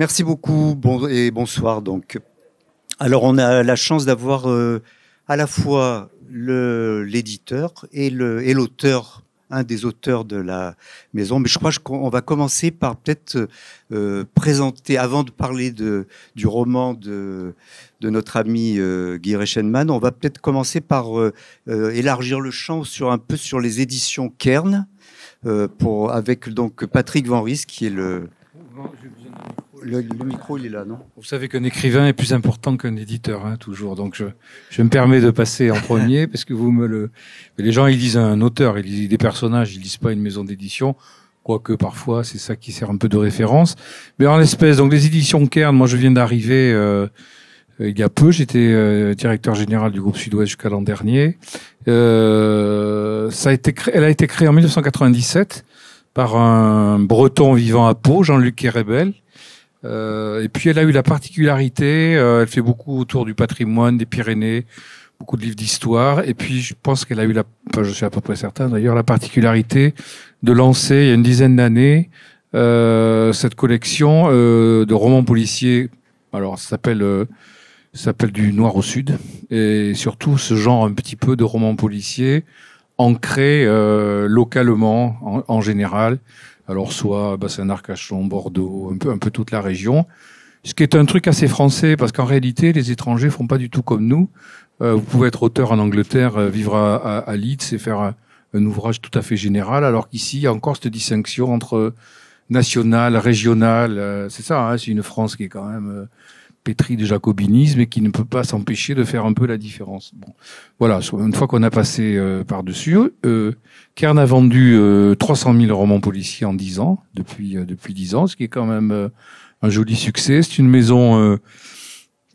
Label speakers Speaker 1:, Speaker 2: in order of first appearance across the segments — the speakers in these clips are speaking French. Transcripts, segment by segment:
Speaker 1: Merci beaucoup et bonsoir. Donc, alors on a la chance d'avoir à la fois l'éditeur et l'auteur, un des auteurs de la maison. Mais je crois qu'on va commencer par peut-être présenter, avant de parler du roman de notre ami Guy Reichenmann, on va peut-être commencer par élargir le champ un peu sur les éditions Kern, avec donc Patrick Van Ries qui est le micro, il est là, non?
Speaker 2: Vous savez qu'un écrivain est plus important qu'un éditeur, hein, toujours. Donc, je me permets de passer en premier parce que les gens, ils lisent un auteur, ils lisent des personnages, ils lisent pas une maison d'édition. Quoique, parfois, c'est ça qui sert un peu de référence. Mais en l'espèce, donc, les éditions Kern, moi, je viens d'arriver, il y a peu. J'étais directeur général du groupe Sud-Ouest jusqu'à l'an dernier. Elle a été créée en 1997 par un Breton vivant à Pau, Jean-Luc Kérébel. Et puis elle a eu la particularité, elle fait beaucoup autour du patrimoine des Pyrénées, beaucoup de livres d'histoire. Et puis je pense qu'elle a eu je suis à peu près certain d'ailleurs, la particularité de lancer il y a une dizaine d'années cette collection de romans policiers. Alors ça s'appelle du noir au sud, et surtout ce genre un petit peu de romans policiers ancrés localement en général. Alors soit Bassin-Arcachon, Bordeaux, un peu toute la région. Ce qui est un truc assez français, parce qu'en réalité, les étrangers font pas du tout comme nous. Vous pouvez être auteur en Angleterre, vivre à Leeds et faire un ouvrage tout à fait général, alors qu'ici, il y a encore cette distinction entre national, régional. C'est ça, hein, c'est une France qui est quand même pétrie de jacobinisme et qui ne peut pas s'empêcher de faire un peu la différence. Bon, voilà, une fois qu'on a passé par-dessus, Kern a vendu 300 000 romans policiers en 10 ans, depuis 10 ans, ce qui est quand même un joli succès. C'est une maison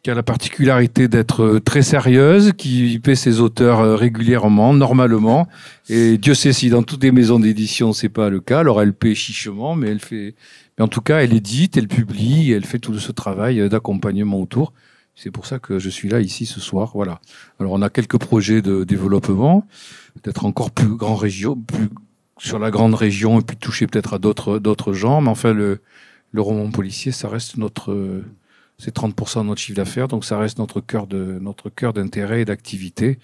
Speaker 2: qui a la particularité d'être très sérieuse, qui paie ses auteurs régulièrement, normalement, et Dieu sait si dans toutes les maisons d'édition c'est pas le cas. Alors elle paie chichement, mais en tout cas, elle édite, elle publie, elle fait tout ce travail d'accompagnement autour. C'est pour ça que je suis là, ici, ce soir. Voilà. Alors, on a quelques projets de développement, peut-être encore plus sur la grande région, et puis toucher peut-être à d'autres genres. Mais enfin, le roman policier, ça reste c'est 30% de notre chiffre d'affaires, donc ça reste notre cœur d'intérêt et d'activité.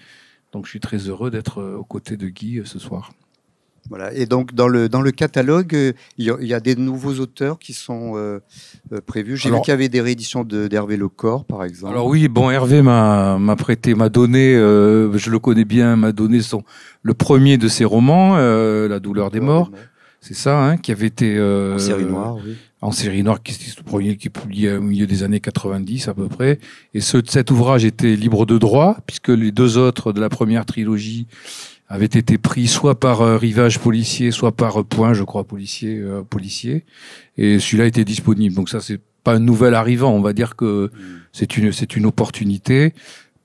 Speaker 2: Donc, je suis très heureux d'être aux côtés de Guy ce soir.
Speaker 1: Voilà. Et donc dans le catalogue, il y a des nouveaux auteurs qui sont prévus. J'ai vu qu'il y avait des rééditions d'Hervé Lecor, par exemple.
Speaker 2: Alors oui, bon, Hervé m'a donné, je le connais bien, m'a donné le premier de ses romans, La douleur des morts. C'est ça, hein, qui avait été
Speaker 1: en série noire, oui.
Speaker 2: En série noire, qui est le premier qui est publié au milieu des années 90 à peu près. Et cet ouvrage était libre de droit, puisque les deux autres de la première trilogie avait été pris soit par Rivage policier, soit par Point, je crois, policier. Et celui-là était disponible. Donc ça, c'est pas un nouvel arrivant. On va dire que c'est une opportunité.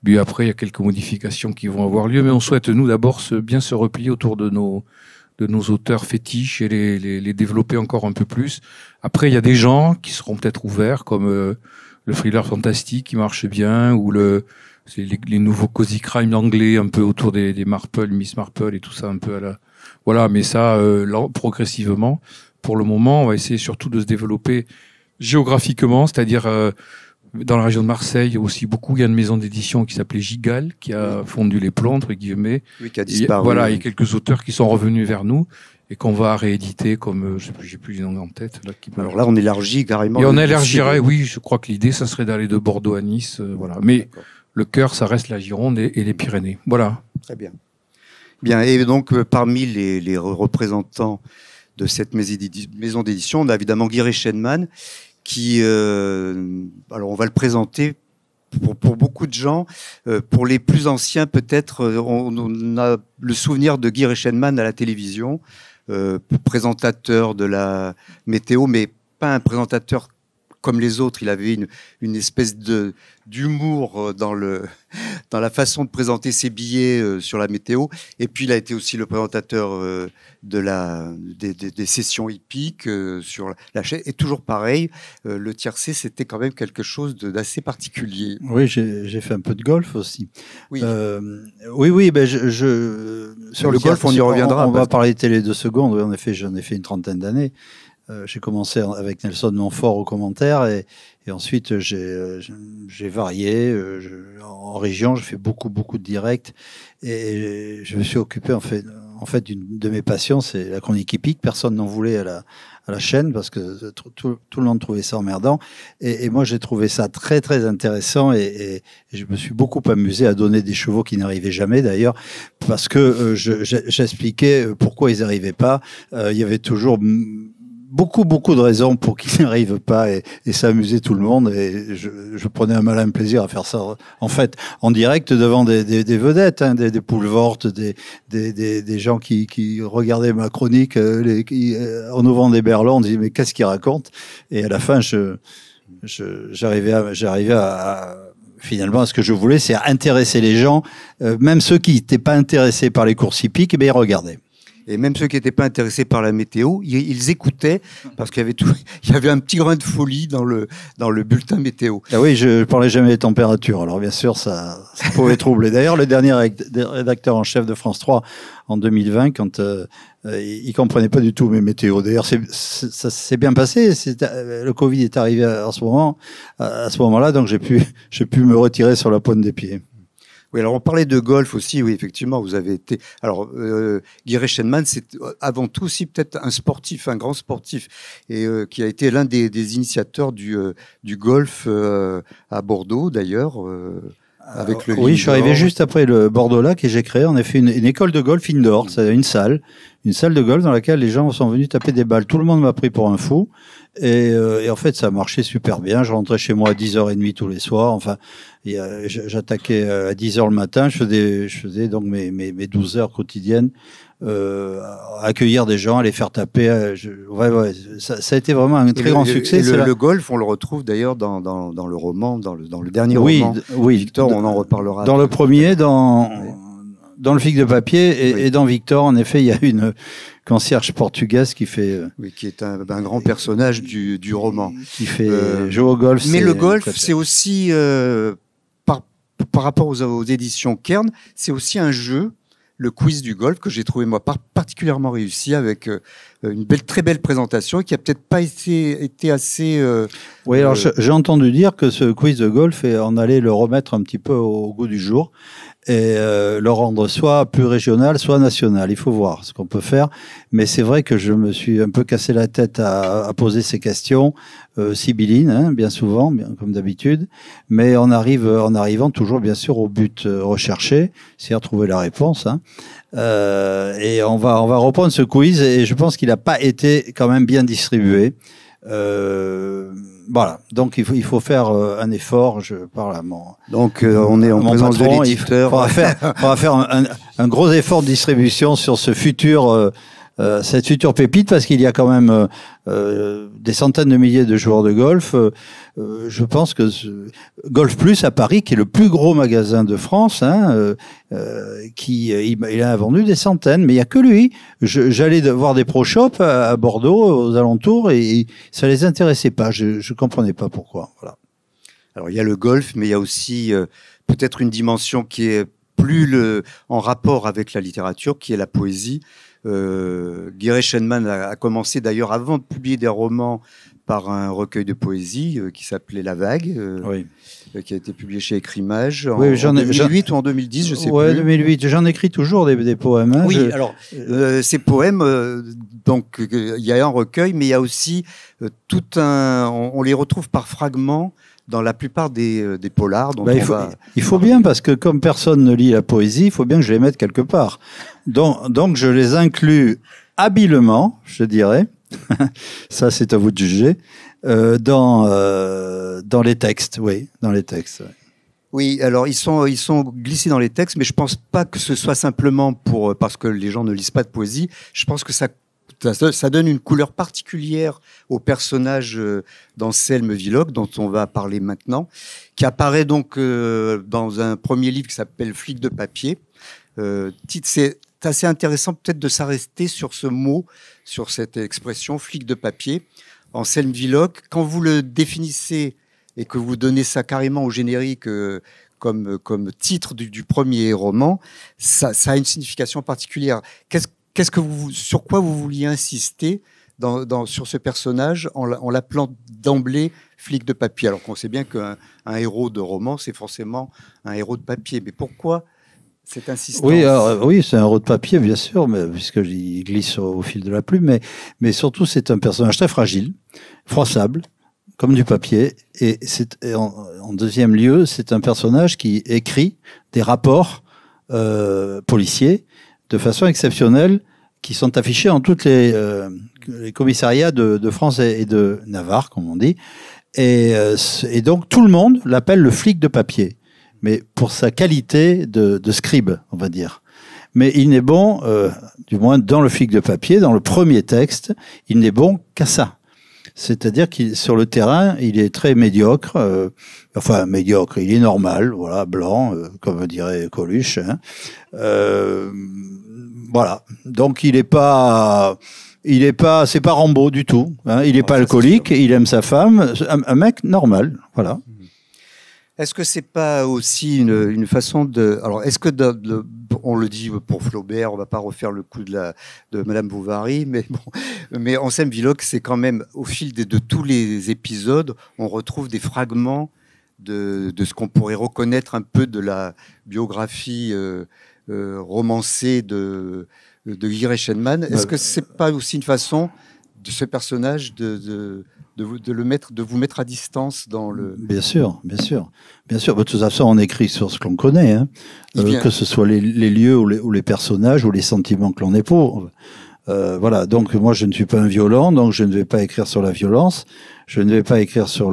Speaker 2: Puis après, il y a quelques modifications qui vont avoir lieu. Mais on souhaite, nous, d'abord, bien se replier autour de nos auteurs fétiches et les développer encore un peu plus. Après, il y a des gens qui seront peut-être ouverts, comme le thriller fantastique qui marche bien, ou c'est les nouveaux cozy crime anglais, un peu autour des Marple, Miss Marple et tout ça, un peu voilà, mais ça, progressivement. Pour le moment, on va essayer surtout de se développer géographiquement, c'est-à-dire dans la région de Marseille, il y a aussi il y a une maison d'édition qui s'appelait Gigal, qui a fondu les plombs, entre guillemets.
Speaker 1: Oui, qui a disparu.
Speaker 2: Voilà, il y a quelques auteurs qui sont revenus vers nous et qu'on va rééditer comme, j'ai plus les noms en tête.
Speaker 1: Alors là, on élargit carrément.
Speaker 2: Et on élargirait, oui, je crois que l'idée, ça serait d'aller de Bordeaux à Nice, voilà. Mais le cœur, ça reste la Gironde et les Pyrénées. Voilà.
Speaker 1: Très bien. Bien. Et donc, parmi les représentants de cette maison d'édition, on a évidemment Guy Reichenmann, qui, alors on va le présenter pour beaucoup de gens. Pour les plus anciens, peut-être, on a le souvenir de Guy Reichenmann à la télévision, présentateur de la météo, mais pas un présentateur comme les autres. Il avait une espèce d'humour dans la façon de présenter ses billets sur la météo. Et puis, il a été aussi le présentateur des sessions hippiques sur la chaîne. Et toujours pareil, le tiercé, c'était quand même quelque chose d'assez particulier.
Speaker 3: Oui, j'ai fait un peu de golf aussi.
Speaker 1: Oui,
Speaker 3: oui.
Speaker 1: Sur le golf, on y reviendra.
Speaker 3: On va parler de télé 2 secondes. Oui, en effet, j'en ai fait une trentaine d'années. J'ai commencé avec Nelson Montfort au commentaire et ensuite j'ai varié. En région, je fais beaucoup de directs et je me suis occupé en fait d'une de mes passions, c'est la chronique hippique. Personne n'en voulait à la chaîne parce que tout le monde trouvait ça emmerdant et moi j'ai trouvé ça très intéressant et je me suis beaucoup amusé à donner des chevaux qui n'arrivaient jamais d'ailleurs parce que j'expliquais pourquoi ils n'arrivaient pas. Il y avait toujours beaucoup de raisons pour qu'ils n'arrivent pas et ça amusait tout le monde et je prenais un malin plaisir à faire ça en fait en direct devant des vedettes, hein, des poules vortes, des gens qui regardaient ma chronique, en ouvrant des berlons, on disait mais qu'est-ce qu'ils racontent et à la fin j'arrivais à finalement, ce que je voulais, c'est intéresser les gens, même ceux qui n'étaient pas intéressés par les courses hippiques, ils regardaient.
Speaker 1: Et même ceux qui n'étaient pas intéressés par la météo, ils écoutaient parce qu'il y avait il y avait un petit grain de folie dans le bulletin météo.
Speaker 3: Ah oui, je parlais jamais des températures. Alors bien sûr, ça pouvait troubler. D'ailleurs, le dernier rédacteur en chef de France 3 en 2020, quand il comprenait pas du tout mes météos. D'ailleurs, ça s'est bien passé. Le Covid est arrivé à ce moment-là, donc j'ai pu me retirer sur la pointe des pieds.
Speaker 1: Oui, alors on parlait de golf aussi, oui, effectivement, vous avez été... Alors, Guy Reichenmann, c'est avant tout aussi peut-être un sportif, un grand sportif, et qui a été l'un des initiateurs du golf à Bordeaux, d'ailleurs, avec le
Speaker 3: Oui, je suis arrivé juste après le Bordeaux-Lac et j'ai créé en effet une école de golf indoor, c'est une salle de golf dans laquelle les gens sont venus taper des balles. Tout le monde m'a pris pour un fou. Et en fait, ça marchait super bien. Je rentrais chez moi à 10h30 tous les soirs. Enfin, j'attaquais à 10h le matin. Je faisais donc mes 12 heures quotidiennes, accueillir des gens, à les faire taper. Ça a été vraiment un très grand succès.
Speaker 1: Le golf, on le retrouve d'ailleurs dans le roman, dans le dernier roman.
Speaker 3: Oui,
Speaker 1: Victor, on en reparlera.
Speaker 3: Dans le premier, dans le Flic de papier et dans Victor, en effet, il y a une concierge portugaise qui fait...
Speaker 1: Oui, qui est un grand personnage du roman.
Speaker 3: Qui fait jouer au golf.
Speaker 1: Mais le golf, c'est aussi, par rapport aux éditions Kern, c'est aussi un jeu, le quiz du golf, que j'ai trouvé, moi, particulièrement réussi, avec une très belle présentation, et qui a peut-être pas été assez...
Speaker 3: Oui, alors j'ai entendu dire que ce quiz de golf, on allait le remettre un petit peu au goût du jour, et le rendre soit plus régional, soit national. Il faut voir ce qu'on peut faire. Mais c'est vrai que je me suis un peu cassé la tête à poser ces questions sibyllines, hein, bien souvent, comme d'habitude. Mais en arrivant toujours, bien sûr, au but recherché, c'est-à-dire trouver la réponse. Hein. Et on va reprendre ce quiz, et je pense qu'il n'a pas été quand même bien distribué. Voilà, donc il faut faire un effort. Je parle à mon
Speaker 1: donc on est en présence de l'éditeur.
Speaker 3: Il faudra faire un gros effort de distribution sur ce futur cette future pépite, parce qu'il y a quand même des centaines de milliers de joueurs de golf. Je pense que Golf Plus à Paris, qui est le plus gros magasin de France, hein, il a vendu des centaines, mais il y a que lui. J'allais voir des pro shops à Bordeaux, aux alentours, et ça les intéressait pas. Je comprenais pas pourquoi. Voilà.
Speaker 1: Alors il y a le golf, mais il y a aussi peut-être une dimension qui est plus en rapport avec la littérature, qui est la poésie. Guy Reichenmann a commencé d'ailleurs, avant de publier des romans, par un recueil de poésie qui s'appelait La Vague,
Speaker 3: oui.
Speaker 1: Qui a été publié chez Écrimage en 2008 ou en 2010, je sais plus. 2008.
Speaker 3: J'en écris toujours des poèmes. Hein,
Speaker 1: oui, alors ces poèmes, donc il y a un recueil, mais il y a aussi on les retrouve par fragments dans la plupart des polars. Dont
Speaker 3: il faut bien, parce que comme personne ne lit la poésie, il faut bien que je les mette quelque part. Donc je les inclus habilement, je dirais. Ça, c'est à vous de juger. Dans les textes, oui, dans les textes. Ouais.
Speaker 1: Oui, alors ils sont glissés dans les textes, mais je pense pas que ce soit simplement parce que les gens ne lisent pas de poésie. Je pense que ça donne une couleur particulière au personnage d'Anselme Villoc, dont on va parler maintenant, qui apparaît donc dans un premier livre qui s'appelle Flic de papier. C'est assez intéressant peut-être de s'arrêter sur ce mot, sur cette expression, flic de papier. Anselme Villoc, quand vous le définissez et que vous donnez ça carrément au générique comme titre du premier roman, ça a une signification particulière. Sur quoi vous vouliez insister sur ce personnage en l'appelant d'emblée flic de papier, alors qu'on sait bien qu'un héros de roman, c'est forcément un héros de papier. Mais pourquoi cette insistance?
Speaker 3: Oui, c'est un héros de papier, bien sûr, mais puisqu'il glisse au fil de la plume, mais surtout, c'est un personnage très fragile, froissable, comme du papier. Et en deuxième lieu, c'est un personnage qui écrit des rapports policiers de façon exceptionnelle, qui sont affichés en toutes les commissariats de France et de Navarre, comme on dit. Et donc, tout le monde l'appelle le flic de papier, mais pour sa qualité de scribe, on va dire. Mais il n'est bon, du moins dans le flic de papier, dans le premier texte, il n'est bon qu'à ça. C'est-à-dire qu'il sur le terrain, il est très médiocre, médiocre, il est normal, voilà, blanc, comme dirait Coluche. Hein. Voilà, donc c'est pas Rambo du tout. Hein. Il est pas alcoolique, il aime sa femme, un mec normal, voilà.
Speaker 1: Est-ce que c'est pas aussi une façon de... Alors, est-ce que on le dit pour Flaubert, on va pas refaire le coup de Madame Bovary, mais bon, mais Anselme Villoc, c'est quand même au fil de tous les épisodes, on retrouve des fragments de ce qu'on pourrait reconnaître un peu de la biographie romancée de Guy Reichenmann. Est-ce que c'est pas aussi une façon de ce personnage de vous mettre à distance dans le...
Speaker 3: Bien sûr. De toute façon, on écrit sur ce que l'on connaît, hein. Que ce soit les lieux ou les personnages ou les sentiments que l'on éprouve. Voilà. Donc moi, je ne suis pas un violent, donc je ne vais pas écrire sur la violence. Je ne vais pas écrire sur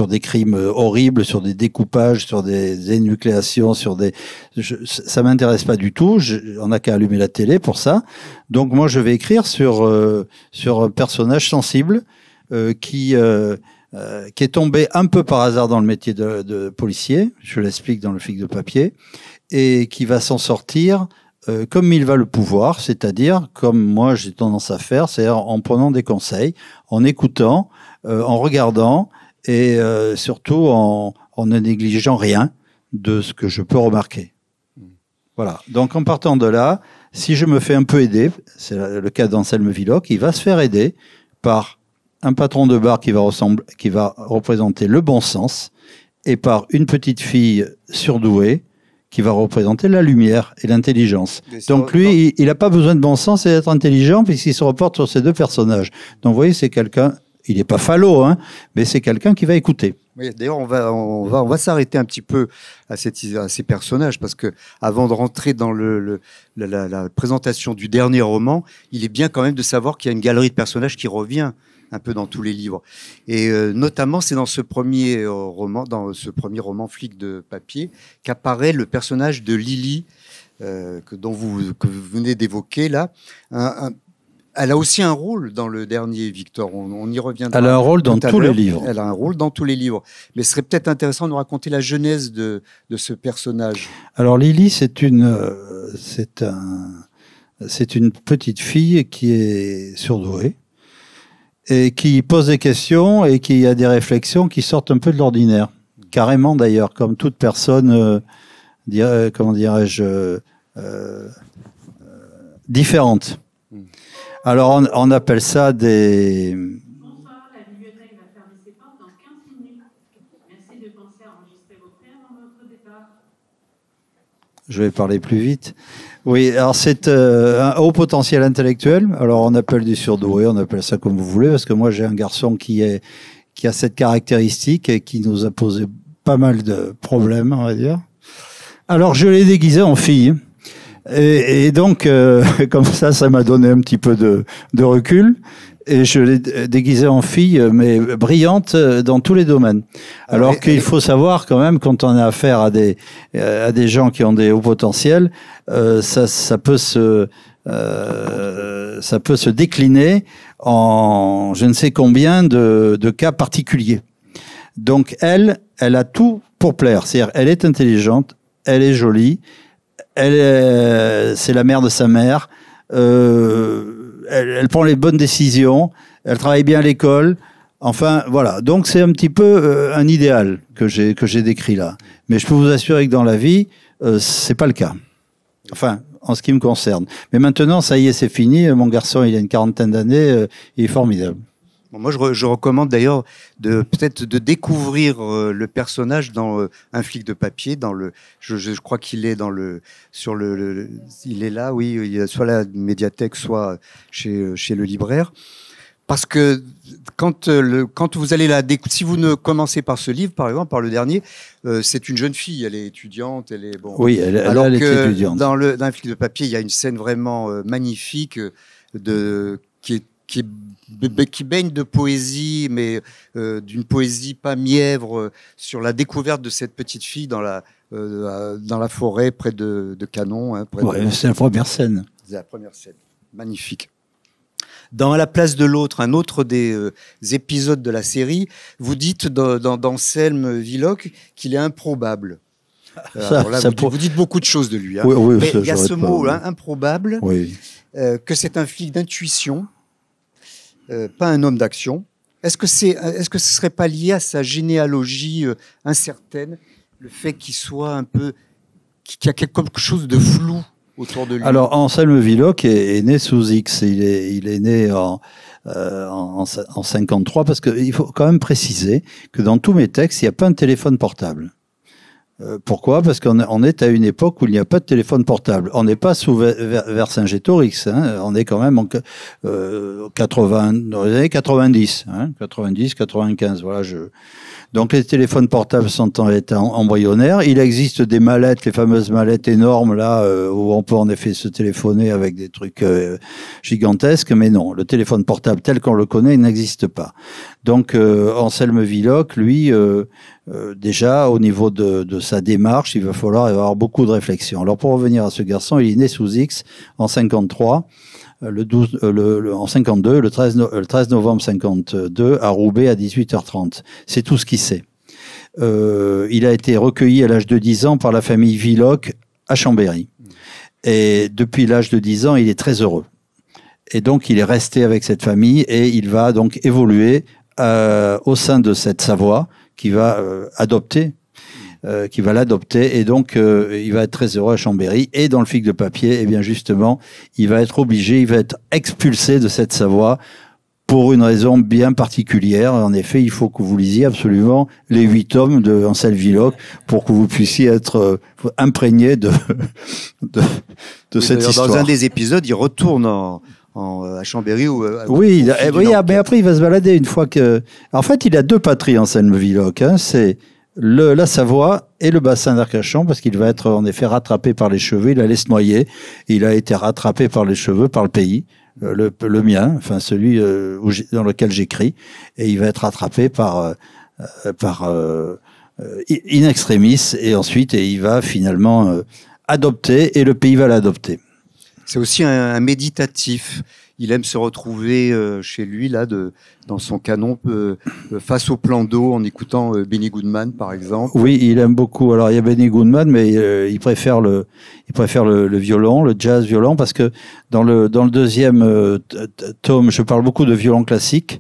Speaker 3: des crimes horribles, sur des découpages, sur des énucléations, ça m'intéresse pas du tout. On n'a qu'à allumer la télé pour ça. Donc moi, je vais écrire sur un personnage sensible qui est tombé un peu par hasard dans le métier de policier. Je l'explique dans le flic de papier, et qui va s'en sortir comme il va le pouvoir, c'est-à-dire comme moi j'ai tendance à faire, c'est-à-dire en prenant des conseils, en écoutant, en regardant. Et surtout en ne négligeant rien de ce que je peux remarquer. Voilà. Donc en partant de là, si je me fais un peu aider, c'est le cas d'Anselme Villoc, il va se faire aider par un patron de bar qui va représenter le bon sens, et par une petite fille surdouée qui va représenter la lumière et l'intelligence. Donc lui, il n'a pas besoin de bon sens et d'être intelligent, puisqu'il se reporte sur ces deux personnages. Donc vous voyez, c'est quelqu'un... Il n'est pas falot, hein, mais c'est quelqu'un qui va écouter.
Speaker 1: Oui, d'ailleurs, on va s'arrêter un petit peu à ces personnages, parce que avant de rentrer dans la présentation du dernier roman, il est bien quand même de savoir qu'il y a une galerie de personnages qui revient un peu dans tous les livres. Et notamment, c'est dans ce premier roman Flic de papier, qu'apparaît le personnage de Lily, que vous venez d'évoquer là. Elle a aussi un rôle dans le dernier, Victor. On y reviendra.
Speaker 3: Elle a un rôle dans tous les livres.
Speaker 1: Elle a un rôle dans tous les livres. Mais ce serait peut-être intéressant de nous raconter la genèse de ce personnage.
Speaker 3: Alors Lily, c'est une petite fille qui est surdouée et qui pose des questions et qui a des réflexions qui sortent un peu de l'ordinaire. Carrément d'ailleurs, comme toute personne, différente. Alors, on appelle ça des...
Speaker 4: Bonsoir, la bibliothèque va fermer ses portes dans 15 minutes. Merci de penser à enregistrer vos prêts avant votre départ.
Speaker 3: Je vais parler plus vite. Oui, alors c'est un haut potentiel intellectuel. Alors, on appelle du surdoué, on appelle ça comme vous voulez, parce que moi, j'ai un garçon qui a cette caractéristique et qui nous a posé pas mal de problèmes, on va dire. Alors, je l'ai déguisé en fille. Et donc, comme ça m'a donné un petit peu de recul. Et je l'ai déguisée en fille, mais brillante dans tous les domaines. Alors qu'il faut savoir quand même, quand on a affaire à des gens qui ont des hauts potentiels, ça peut se décliner en je ne sais combien de cas particuliers. Donc elle a tout pour plaire. C'est-à-dire, elle est intelligente, elle est jolie. C'est la mère de sa mère. Elle prend les bonnes décisions. Elle travaille bien à l'école. Enfin, voilà. Donc, c'est un petit peu un idéal que j'ai décrit là. Mais je peux vous assurer que dans la vie, c'est pas le cas. Enfin, en ce qui me concerne. Mais maintenant, ça y est, c'est fini. Mon garçon, il a une quarantaine d'années, il est formidable.
Speaker 1: Bon, moi, je recommande d'ailleurs peut-être de découvrir le personnage dans Un flic de papier. Je crois qu'il est il est là, oui, il est soit à la médiathèque, soit chez le libraire. Parce que quand vous allez si vous ne commencez par ce livre, par exemple, par le dernier, c'est une jeune fille, elle est étudiante, elle est bon.
Speaker 3: Oui, elle est étudiante.
Speaker 1: Dans Un flic de papier, il y a une scène vraiment magnifique qui baigne de poésie, mais d'une poésie pas mièvre, sur la découverte de cette petite fille dans la forêt près de Canon. Hein,
Speaker 3: c'est la première scène.
Speaker 1: C'est la première scène, magnifique. Dans À la place de l'autre, un autre des épisodes de la série, vous dites d'Anselme Villoc qu'il est improbable. Vous dites beaucoup de choses de lui. Hein.
Speaker 3: Oui,
Speaker 1: mais il y a ce mot, hein, improbable,
Speaker 3: oui.
Speaker 1: Que c'est un flic d'intuition, pas un homme d'action. Est-ce que ce serait pas lié à sa généalogie incertaine, le fait qu'il soit qu'il y a quelque chose de flou autour de lui?
Speaker 3: Alors, Anselme Villoc est né sous X. Il est né en 53, parce qu'il faut quand même préciser que dans tous mes textes, il n'y a pas un téléphone portable. Pourquoi ? Parce qu'on est à une époque où il n'y a pas de téléphone portable. On n'est pas sous Vercingétorix, hein. On est quand même en dans les années 90, hein, 90, 95. Voilà. Donc les téléphones portables sont embryonnaires. Il existe des mallettes, les fameuses mallettes énormes là, où on peut en effet se téléphoner avec des trucs gigantesques, mais non, le téléphone portable tel qu'on le connaît, il n'existe pas. Donc Anselme Villoc, lui, déjà au niveau de sa démarche, il va falloir avoir beaucoup de réflexion. Alors pour revenir à ce garçon, il est né sous X en 53. En 52, le 13 novembre 52, à Roubaix à 18h30. C'est tout ce qu'il sait. Il a été recueilli à l'âge de 10 ans par la famille Villoc à Chambéry. Et depuis l'âge de 10 ans, il est très heureux. Et donc, il est resté avec cette famille et il va donc évoluer au sein de cette Savoie qui va l'adopter, et donc il va être très heureux à Chambéry. Et dans le flic de papier, eh bien justement, il va être expulsé de cette Savoie pour une raison bien particulière. En effet, il faut que vous lisiez absolument les 8 tomes de Anselme Villoc pour que vous puissiez être imprégné de cette histoire.
Speaker 1: Dans un des épisodes, il retourne à Chambéry
Speaker 3: mais après il va se balader une fois que. En fait, il a 2 patries, Anselme Villoc. Hein, c'est la Savoie et le bassin d'Arcachon, parce qu'il va être en effet rattrapé par les cheveux. Il allait se noyer. Il a été rattrapé par les cheveux, par le pays, le mien, enfin celui dans lequel j'écris, et il va être rattrapé par in extremis, et ensuite il va finalement adopter, et le pays va l'adopter.
Speaker 1: C'est aussi un méditatif. Il aime se retrouver chez lui, là, dans son canon, face au plan d'eau, en écoutant Benny Goodman, par exemple.
Speaker 3: Oui, il aime beaucoup. Alors, il y a Benny Goodman, mais il préfère le violon, le jazz violon, parce que dans le deuxième tome, je parle beaucoup de violon classique,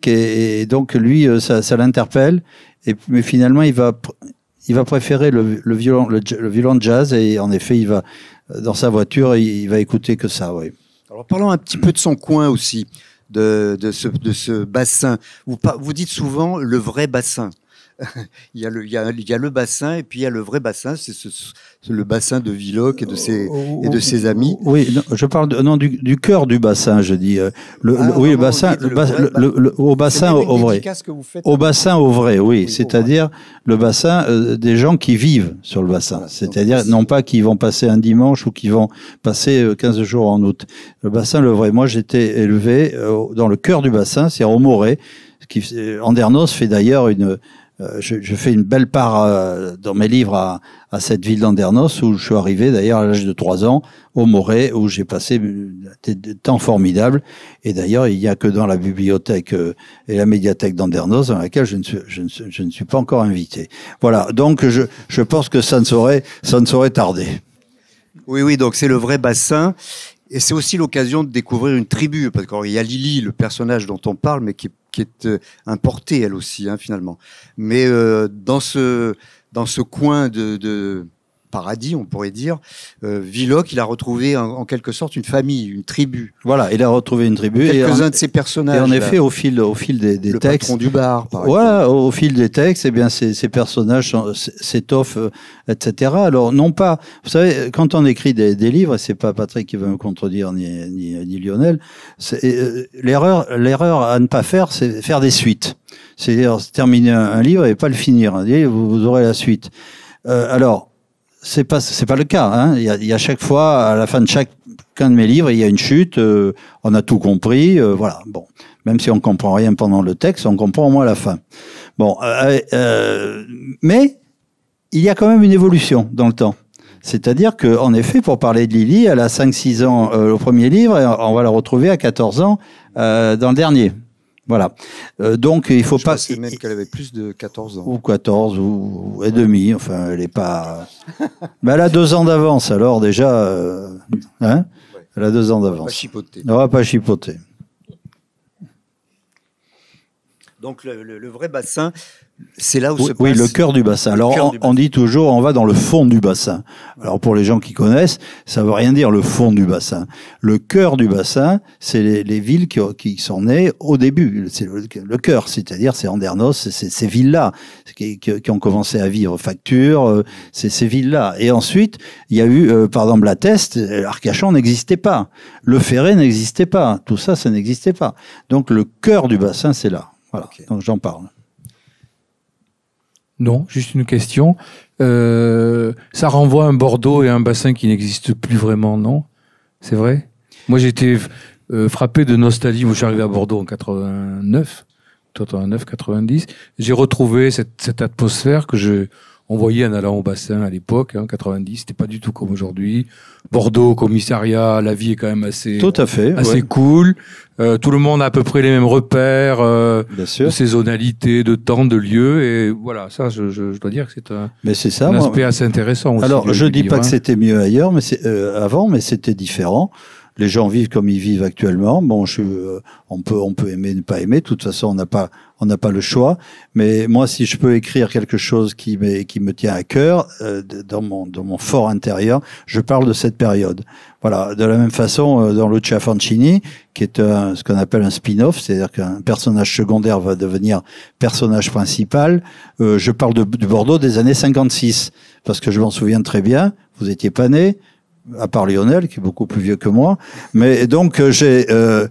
Speaker 3: et donc lui, ça l'interpelle. Mais finalement, il va préférer le violon jazz, et en effet, il va dans sa voiture, il va écouter que ça, oui.
Speaker 1: Alors parlons un petit peu de son coin aussi, de ce bassin. Vous dites souvent le vrai bassin. il y a le bassin, et puis il y a le vrai bassin, c'est le bassin de Villoc et de ses amis.
Speaker 3: Oui, non, je parle du cœur du bassin, je dis. Le bassin, au bassin au vrai. Au bassin au vrai, oui, c'est-à-dire le bassin des gens qui vivent sur le bassin, c'est-à-dire non pas qui vont passer un dimanche ou qui vont passer 15 jours en août. Le bassin le vrai. Moi, j'étais élevé dans le cœur du bassin, c'est au Morez. Andernos fait d'ailleurs je fais une belle part dans mes livres à cette ville d'Andernos, où je suis arrivé d'ailleurs à l'âge de 3 ans, au Morez, où j'ai passé des temps formidables. Et d'ailleurs, il n'y a que dans la bibliothèque et la médiathèque d'Andernos, dans laquelle je ne suis pas encore invité. Voilà, donc je pense que ça ne saurait tarder.
Speaker 1: Oui, donc c'est le vrai bassin. Et c'est aussi l'occasion de découvrir une tribu, parce qu'il y a Lily, le personnage dont on parle, mais qui est importée elle aussi, hein, finalement. Mais dans ce coin de paradis, on pourrait dire, Villog, il a retrouvé en quelque sorte une famille, une tribu.
Speaker 3: Voilà, il a retrouvé une tribu.
Speaker 1: Quelques-uns de ses personnages.
Speaker 3: Et en effet, au fil des
Speaker 1: le
Speaker 3: textes,
Speaker 1: patron du bar, par
Speaker 3: voilà,
Speaker 1: exemple.
Speaker 3: au fil des textes, eh bien, ces personnages s'étoffent, etc. Alors, non pas, vous savez, quand on écrit des livres, et c'est pas Patrick qui va me contredire ni Lionel, l'erreur à ne pas faire, c'est faire des suites. C'est-à-dire terminer un livre et pas le finir. Vous aurez la suite. Alors, c'est pas le cas. Hein. Il y a chaque fois, à la fin de chacun de mes livres, il y a une chute. On a tout compris. Voilà. Bon, même si on comprend rien pendant le texte, on comprend au moins la fin. Bon, mais il y a quand même une évolution dans le temps. C'est-à-dire que, en effet, pour parler de Lily, elle a 5-6 ans au premier livre, et on va la retrouver à 14 ans dans le dernier. Voilà. Donc, il faut pas.
Speaker 1: C'est même qu'elle avait plus de 14 ans.
Speaker 3: Ou 14 ou et demi. Enfin, elle est pas. Mais elle a 2 ans d'avance. Alors déjà, hein, elle a 2 ans
Speaker 1: On va
Speaker 3: d'avance.
Speaker 1: chipoter.
Speaker 3: On va pas chipoter.
Speaker 1: Donc, le vrai bassin, c'est là où se passe...
Speaker 3: Oui, le cœur du bassin. Alors, on dit toujours, on va dans le fond du bassin. Alors, pour les gens qui connaissent, ça veut rien dire le fond du bassin. Le cœur du bassin, c'est les villes qui sont nées au début. C'est le cœur, c'est-à-dire c'est Andernos, c'est ces villes-là qui ont commencé à vivre facture, c'est ces villes-là. Et ensuite, il y a eu, par exemple, la Teste, Arcachon n'existait pas. Le Ferré n'existait pas. Tout ça, ça n'existait pas. Donc, le cœur du bassin, c'est là. Voilà.
Speaker 1: Okay.
Speaker 3: Donc, j'en parle.
Speaker 2: Non, juste une question. Ça renvoie à un Bordeaux et à un bassin qui n'existe plus vraiment, non? C'est vrai? Moi, j'ai été frappé de nostalgie. Moi, je suis arrivé à Bordeaux en 89, 90. J'ai retrouvé cette atmosphère que on voyait en allant au bassin à l'époque, hein, 90. C'était pas du tout comme aujourd'hui. Bordeaux, commissariat, la vie est quand même assez cool. Tout le monde a à peu près les mêmes repères, de saisonnalité, de temps, de lieu, et voilà. Ça, je dois dire que c'est un aspect assez intéressant aussi.
Speaker 3: Alors, je dis pas que c'était mieux ailleurs, mais avant, mais c'était différent. Les gens vivent comme ils vivent actuellement. Bon, on peut aimer, ne pas aimer. De toute façon, on n'a pas le choix. Mais moi, si je peux écrire quelque chose qui me tient à cœur, dans mon fort intérieur, je parle de cette période. Voilà. De la même façon, dans Lucia Fancini, qui est ce qu'on appelle un spin-off, c'est-à-dire qu'un personnage secondaire va devenir personnage principal, je parle du Bordeaux des années 56. Parce que je m'en souviens très bien. Vous étiez pas né. À part Lionel, qui est beaucoup plus vieux que moi, mais donc et je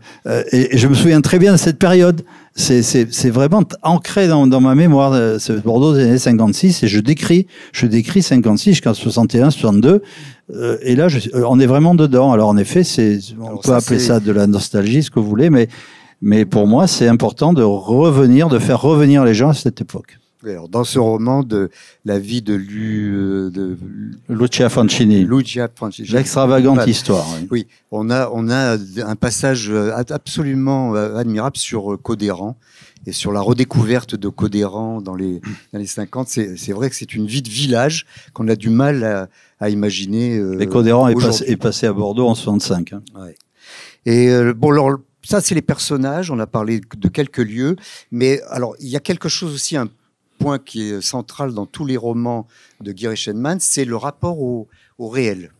Speaker 3: me souviens très bien de cette période. C'est vraiment ancré dans ma mémoire, ce Bordeaux des années 56, et je décris 56 jusqu'en 61, 62, et là on est vraiment dedans. Alors en effet, on peut appeler ça de la nostalgie, ce que vous voulez, mais pour moi c'est important de faire revenir les gens à cette époque.
Speaker 1: Alors, dans ce roman de la vie de
Speaker 3: Lucia Fancini, l'extravagante histoire.
Speaker 1: Oui, on a un passage absolument admirable sur Codéran et sur la redécouverte de Codéran dans les années 50. C'est vrai que c'est une vie de village qu'on a du mal à imaginer.
Speaker 3: Et Codéran est passé à Bordeaux en 65. Hein.
Speaker 1: Ouais. Et bon, alors ça c'est les personnages. On a parlé de quelques lieux, mais alors il y a quelque chose aussi point qui est central dans tous les romans de Guy Reichenmann, c'est le rapport au réel.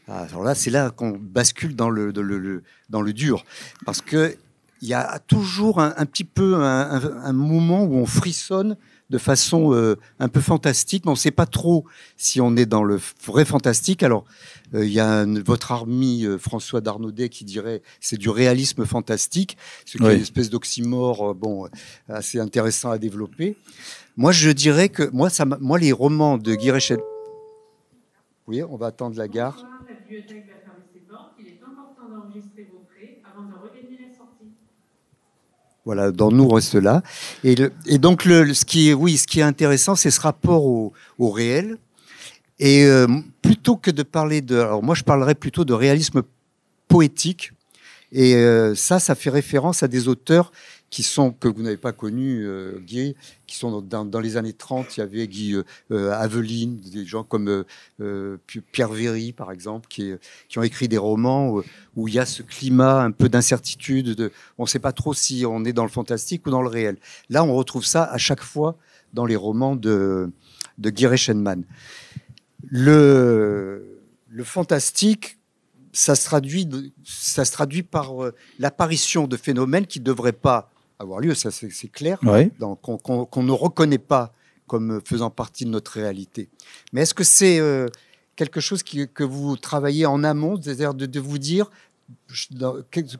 Speaker 1: Alors là, c'est là qu'on bascule dans le dur, parce que il y a toujours un petit peu un moment où on frissonne de façon un peu fantastique, mais on ne sait pas trop si on est dans le vrai fantastique. Alors, il y a votre ami François Darnaudet qui dirait c'est du réalisme fantastique, ce qui est une espèce d'oxymore assez intéressant à développer. Moi, je dirais que moi les romans de Guy Reichenmann... Oui, on va attendre la gare.
Speaker 4: La bibliothèque va fermer ses portes. Il est important d'enregistrer vos frais avant de regagner la sortie.
Speaker 1: Voilà, dans Nous reste là. Et donc, ce qui est intéressant, c'est ce rapport au réel. Et plutôt que de parler alors moi, je parlerais plutôt de réalisme poétique. Et ça fait référence à des auteurs que vous n'avez pas connus, Guy, qui sont dans les années 30. Il y avait Guy Aveline, des gens comme Pierre Véry, par exemple, qui ont écrit des romans où il y a ce climat un peu d'incertitude. On ne sait pas trop si on est dans le fantastique ou dans le réel. Là, on retrouve ça à chaque fois dans les romans de Guy Reichenmann. Le fantastique, ça se traduit par l'apparition de phénomènes qui ne devraient pas avoir lieu, ça c'est clair,
Speaker 3: Oui.
Speaker 1: qu'on ne reconnaît pas comme faisant partie de notre réalité. Mais est-ce que c'est quelque chose que vous travaillez en amont, c'est-à-dire de vous dire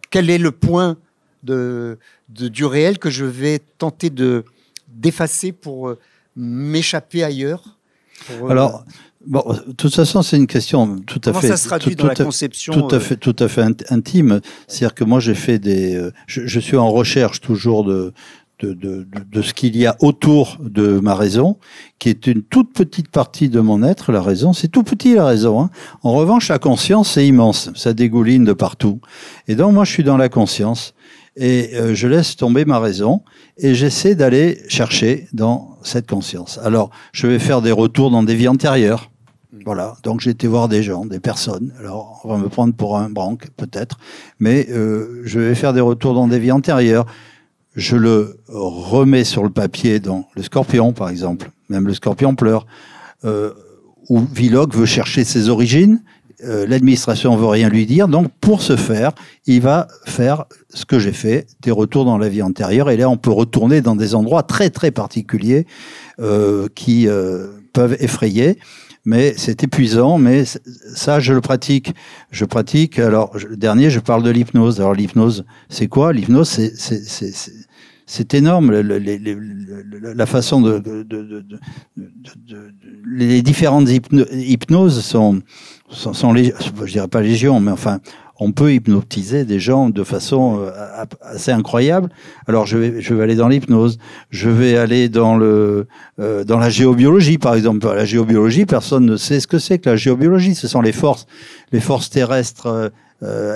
Speaker 1: quel est le point du réel que je vais tenter d'effacer pour m'échapper ailleurs
Speaker 3: Alors, bon, de toute façon, c'est une question tout à fait.
Speaker 1: Comment ça se traduit dans la conception
Speaker 3: tout à fait intime. C'est-à-dire que moi, j'ai fait je suis en recherche toujours de ce qu'il y a autour de ma raison, qui est une toute petite partie de mon être. La raison, c'est tout petit, la raison. Hein. En revanche, la conscience, c'est immense. Ça dégouline de partout. Et donc, moi, je suis dans la conscience. Et je laisse tomber ma raison et j'essaie d'aller chercher dans cette conscience. Alors, je vais faire des retours dans des vies antérieures. Voilà, donc j'ai été voir des gens, des personnes. Alors, on va me prendre pour un branque, peut-être, mais je vais faire des retours dans des vies antérieures. Je le remets sur le papier dans le Scorpion, par exemple. Même le Scorpion pleure. Où Villog veut chercher ses origines. L'administration veut rien lui dire, donc pour ce faire, il va faire ce que j'ai fait, des retours dans la vie antérieure, et là on peut retourner dans des endroits très très particuliers qui peuvent effrayer, mais c'est épuisant, mais ça je le pratique. Je pratique, alors le dernier je parle de l'hypnose. Alors l'hypnose, c'est quoi? L'hypnose, c'est énorme, la façon les différentes hypnoses sont je dirais pas légion, mais enfin, on peut hypnotiser des gens de façon assez incroyable. Alors, je vais aller dans l'hypnose, je vais aller dans la géobiologie, par exemple. La géobiologie, personne ne sait ce que c'est que la géobiologie. Ce sont les forces terrestres,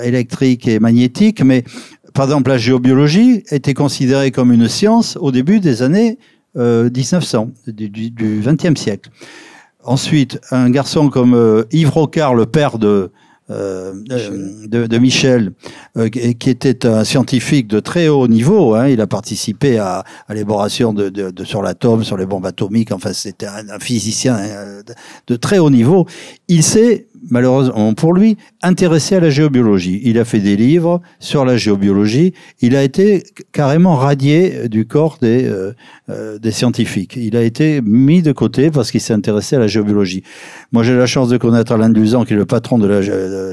Speaker 3: électriques et magnétiques, mais par exemple, la géobiologie était considérée comme une science au début des années 1900, du XXe siècle. Ensuite, un garçon comme Yves Rocard, le père de Michel, qui était un scientifique de très haut niveau, hein, il a participé à l'élaboration sur l'atome, sur les bombes atomiques, enfin c'était un physicien de très haut niveau. Il s'est, malheureusement pour lui, intéressé à la géobiologie. Il a fait des livres sur la géobiologie. Il a été carrément radié du corps des scientifiques. Il a été mis de côté parce qu'il s'est intéressé à la géobiologie. Moi, j'ai la chance de connaître Alain Duzan, qui est le patron de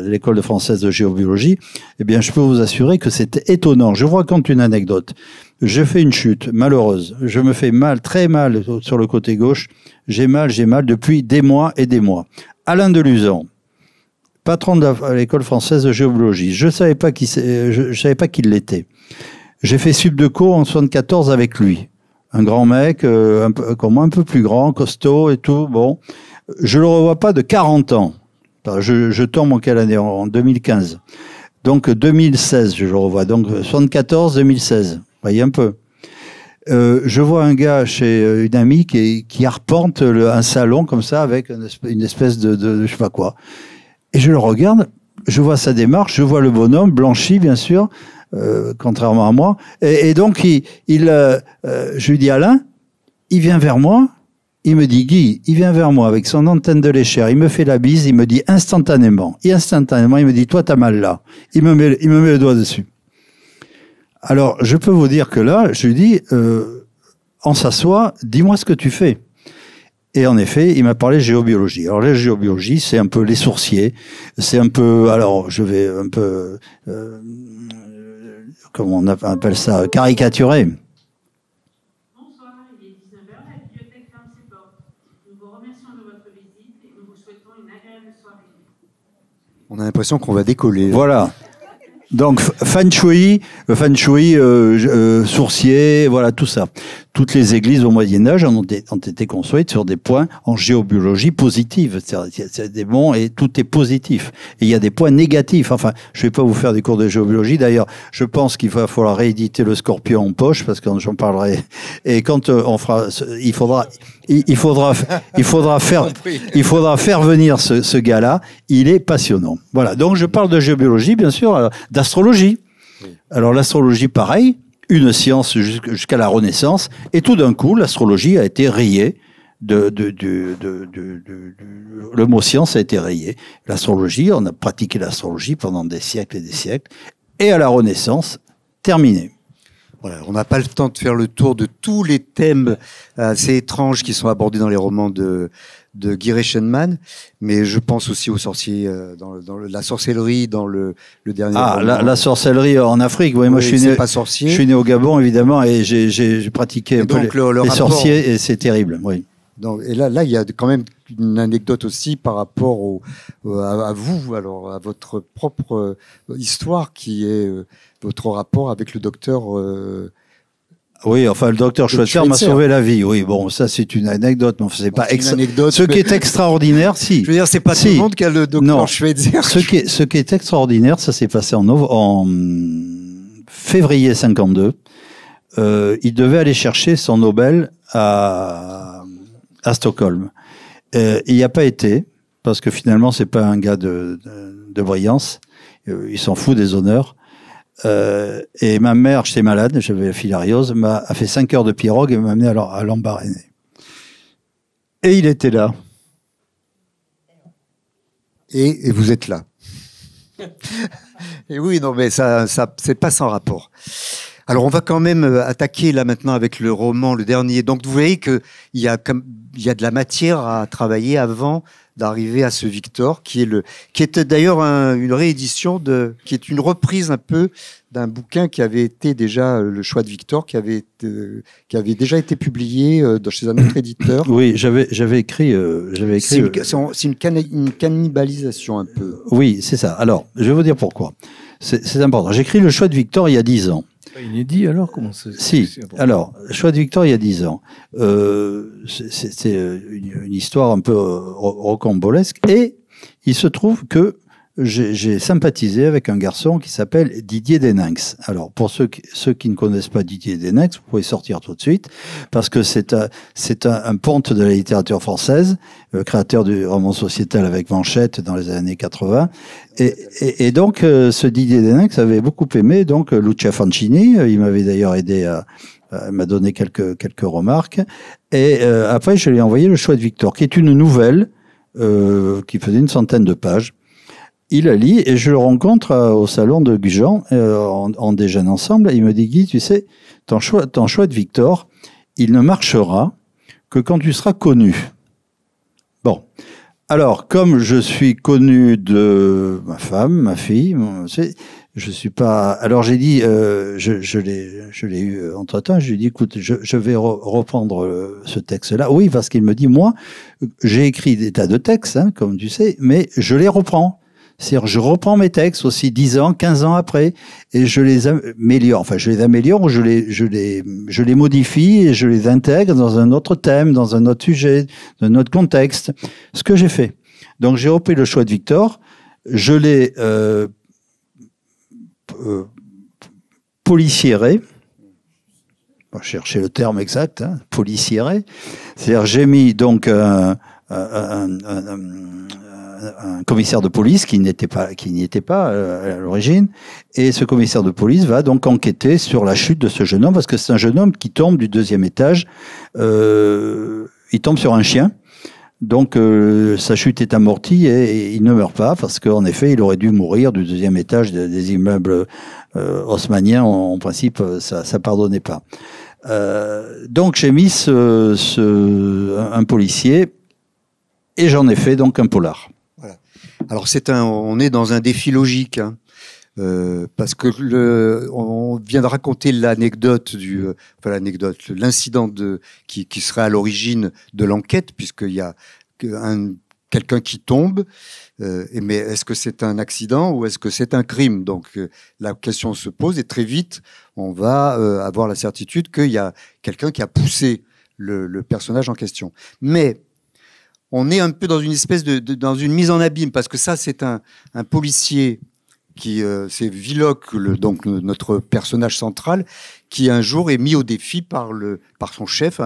Speaker 3: l'école française de géobiologie. Eh bien, je peux vous assurer que c'est étonnant. Je vous raconte une anecdote. Je fais une chute malheureuse. Je me fais mal, très mal sur le côté gauche. J'ai mal depuis des mois et des mois. Alain Deluzan, patron de l'école française de géobiologie. Je savais pas qu'il l'était. J'ai fait Subdeco en 74 avec lui. Un grand mec, comme moi, un peu plus grand, costaud et tout. Bon, je le revois pas de 40 ans. Je tombe en quelle année? En 2015. Donc 2016, je le revois. Donc 74, 2016. Vous voyez un peu. Je vois un gars chez une amie qui arpente un salon comme ça avec une espèce de je sais pas quoi. Et je le regarde, je vois sa démarche, je vois le bonhomme blanchi bien sûr, contrairement à moi. Et donc je lui dis Alain, il vient vers moi. Il me dit Guy, il vient vers moi avec son antenne de léchère, il me fait la bise, il me dit instantanément, il me dit toi t'as mal là. Il me met le doigt dessus. Alors, je peux vous dire que là, je lui dis, on s'assoit, dis-moi ce que tu fais. Et en effet, il m'a parlé de géobiologie. Alors, la géobiologie, c'est un peu les sourciers, c'est un peu, alors, je vais un peu, comment on appelle ça, caricaturer.
Speaker 4: Bonsoir, il est 19h, la bibliothèque ferme ses portes. Nous vous remercions de votre visite et nous vous souhaitons une agréable soirée.
Speaker 1: On a l'impression qu'on va décoller.
Speaker 3: Voilà. Donc Feng Shui, sourcier, voilà tout ça. Toutes les églises au Moyen Âge ont été construites sur des points en géobiologie positive. C'est des bons et tout est positif. Et il y a des points négatifs. Enfin, je vais pas vous faire des cours de géobiologie. D'ailleurs, je pense qu'il va falloir rééditer le Scorpion en poche parce que j'en parlerai. Et quand on fera, il faudra faire venir ce gars-là. Il est passionnant. Voilà. Donc je parle de géobiologie, bien sûr, d'astrologie. Alors l'astrologie, pareil, une science jusqu'à la Renaissance, et tout d'un coup, l'astrologie a été rayée le mot science a été rayé. L'astrologie, on a pratiqué l'astrologie pendant des siècles et des siècles. Et à la Renaissance, terminé.
Speaker 1: Voilà, on n'a pas le temps de faire le tour de tous les thèmes assez étranges qui sont abordés dans les romans de Guy Reichenmann, mais je pense aussi aux sorciers, la sorcellerie dans le dernier roman.
Speaker 3: La sorcellerie en Afrique. Oui, moi je suis né au Gabon évidemment et j'ai pratiqué un peu les sorciers et c'est terrible. Oui.
Speaker 1: Donc, et là, il y a quand même une anecdote aussi par rapport à vous, alors à votre propre histoire qui est votre rapport avec le docteur.
Speaker 3: Oui, enfin, le docteur Schweitzer m'a sauvé la vie. Oui, bon, ça, c'est une anecdote, mais c'est pas ce qui est extraordinaire, si.
Speaker 1: Je veux dire, c'est pas tout le monde qui a le docteur Schweitzer.
Speaker 3: Ce qui est extraordinaire, ça s'est passé en février 52. Il devait aller chercher son Nobel à Stockholm. Il n'y a pas été, parce que finalement, c'est pas un gars de brillance. Il s'en fout des honneurs. Et ma mère, j'étais malade, j'avais la filariose, a fait 5 heures de pirogue et m'a amené à l'Embarrané. Et il était là.
Speaker 1: Et vous êtes là. Et oui, non, mais ça, c'est pas sans rapport. Alors, on va quand même attaquer là maintenant avec le roman, le dernier. Donc, vous voyez qu'il y a de la matière à travailler avant d'arriver à ce Victor, qui était d'ailleurs une réédition qui est une reprise un peu d'un bouquin qui avait été déjà le choix de Victor, qui avait déjà été publié chez un autre éditeur.
Speaker 3: Oui, j'avais écrit.
Speaker 1: C'est une cannibalisation un peu.
Speaker 3: Oui, c'est ça. Alors, je vais vous dire pourquoi. C'est important. J'ai écrit le choix de Victor il y a 10 ans.
Speaker 2: Inédit alors, comment
Speaker 3: Si. Alors, choix de Victor il y a 10 ans. C'était une histoire un peu rocambolesque et il se trouve que j'ai sympathisé avec un garçon qui s'appelle Didier Deninx. Alors, pour ceux qui ne connaissent pas Didier Deninx, vous pouvez sortir tout de suite, parce que c'est un ponte de la littérature française, créateur du roman sociétal avec Manchette dans les années 80. Et donc, ce Didier Deninx avait beaucoup aimé donc Lucia Fancini. Il m'avait d'ailleurs aidé m'a donné quelques remarques. Et après, je lui ai envoyé le choix de Victor, qui est une nouvelle qui faisait une centaine de pages. Il la lit et je le rencontre au salon de Gujan, on déjeune ensemble. Il me dit, Guy, tu sais, ton choix de Victor, il ne marchera que quand tu seras connu. Bon. Alors, comme je suis connu de ma femme, ma fille, je suis pas. Alors j'ai dit, je l'ai eu entre temps. Je lui ai dit, écoute, je vais reprendre ce texte-là. Oui, parce qu'il me dit, moi, j'ai écrit des tas de textes, hein, comme tu sais, mais je les reprends. C'est-à-dire, je reprends mes textes aussi 10 ans, 15 ans après, et je les améliore. Enfin, je les améliore ou je les modifie et je les intègre dans un autre thème, dans un autre sujet, dans un autre contexte. Ce que j'ai fait. Donc, j'ai repris le choix de Victor. Je l'ai policiéré. On va chercher le terme exact, hein, policiéré. C'est-à-dire, j'ai mis donc un commissaire de police qui n'y était pas à l'origine, et ce commissaire de police va donc enquêter sur la chute de ce jeune homme, parce que c'est un jeune homme qui tombe du 2e étage, il tombe sur un chien, donc sa chute est amortie et il ne meurt pas, parce qu'en effet il aurait dû mourir du 2e étage des immeubles haussmanniens, en principe ça pardonnait pas. Donc j'ai mis un policier et j'en ai fait donc un polar.
Speaker 1: Voilà. Alors on est dans un défi logique, hein, parce que on vient de raconter l'anecdote l'incident qui serait à l'origine de l'enquête, puisqu'il y a quelqu'un qui tombe. Mais est-ce que c'est un accident ou est-ce que c'est un crime? Donc la question se pose et très vite on va avoir la certitude qu'il y a quelqu'un qui a poussé le personnage en question. Mais on est un peu dans une espèce dans une mise en abîme, parce que ça, c'est un policier qui, c'est Villoc, donc notre personnage central, qui un jour est mis au défi par son chef.